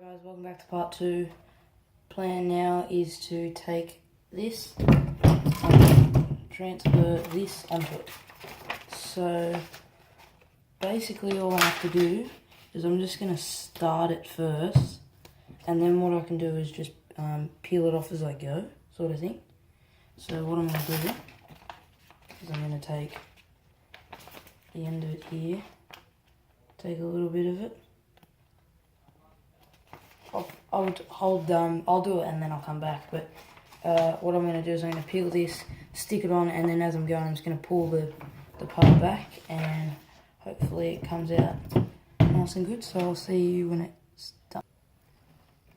Alright guys, welcome back to part 2. Plan now is to take this and transfer this onto it. So basically all I have to do is I'm just going to start it first, and then what I can do is just peel it off as I go, sort of thing. So what I'm going to do is I'm going to take the end of it here, take a little bit of it. I'll do it and then I'll come back, but what I'm going to do is I'm going to peel this, stick it on, and then as I'm going I'm just going to pull the part back, and hopefully it comes out nice and good. So I'll see you when it's done.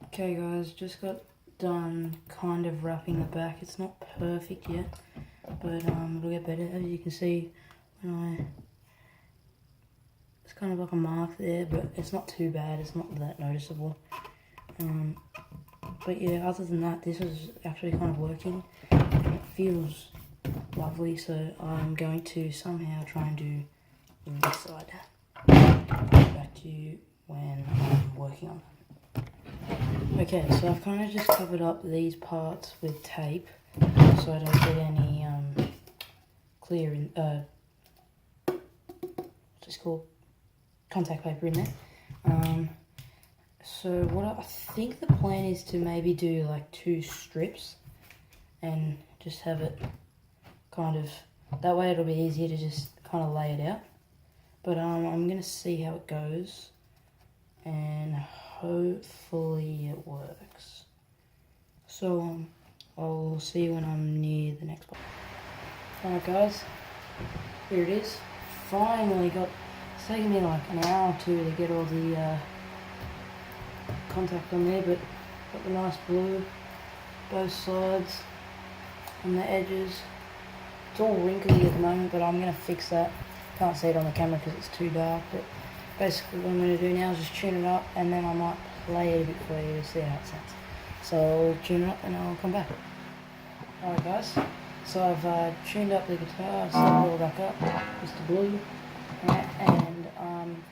Okay guys, just got done kind of wrapping the back. It's not perfect yet, but it'll get better. As you can see, it's kind of like a mark there, but it's not too bad, it's not that noticeable. But yeah, other than that, this is actually kind of working. It feels lovely, so I'm going to somehow try and do this side. I'll get back to you when I'm working on it. Okay, so I've kind of just covered up these parts with tape so I don't get any clear what's this called, contact paper in there. So what I think the plan is to maybe do like 2 strips and just have it kind of, that way it'll be easier to just kind of lay it out. But I'm going to see how it goes, and hopefully it works. So I'll see you when I'm near the next part. Alright guys, here it is. Finally got, it's taken me like an hour or 2 to get all the contact on there, but got the nice blue both sides and the edges. It's all wrinkly at the moment, but I'm going to fix that. Can't see it on the camera because it's too dark, but basically what I'm going to do now is just tune it up, and then I might play it a bit for you to see how it sounds. So I'll tune it up and I'll come back. Alright guys, so I've tuned up the guitar, set it all back up, just the blue, and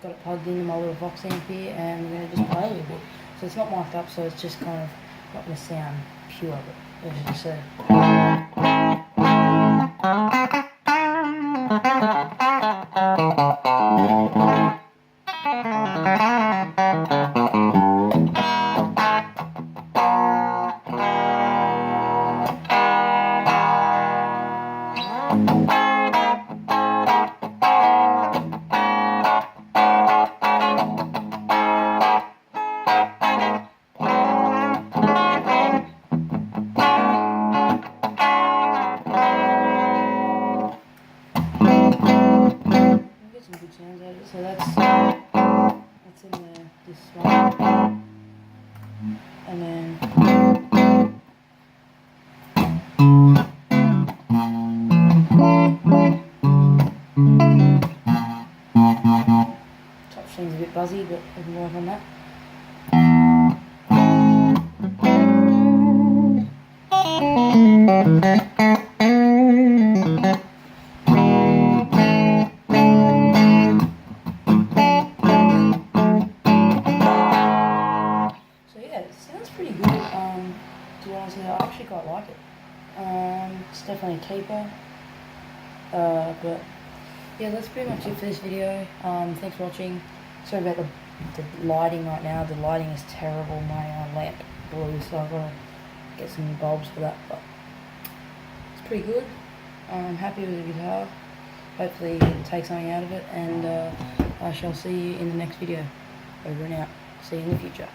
got it plugged into my little Vox amp here, and we're going to just play a little bit. So it's not mic'd up, so it's just kind of not going to sound pure, but as you can see. So that's in this one, and then top string's a bit buzzy, but we can work on that. Pretty good. To be honest with you, I actually quite like it. It's definitely a keeper. But yeah, that's pretty much it for this video. Thanks for watching. Sorry about the lighting right now. The lighting is terrible. My lamp blew, so I've got to get some new bulbs for that. But it's pretty good. I'm happy with the guitar. Hopefully you can take something out of it, and I shall see you in the next video. Over and out. See you in the future.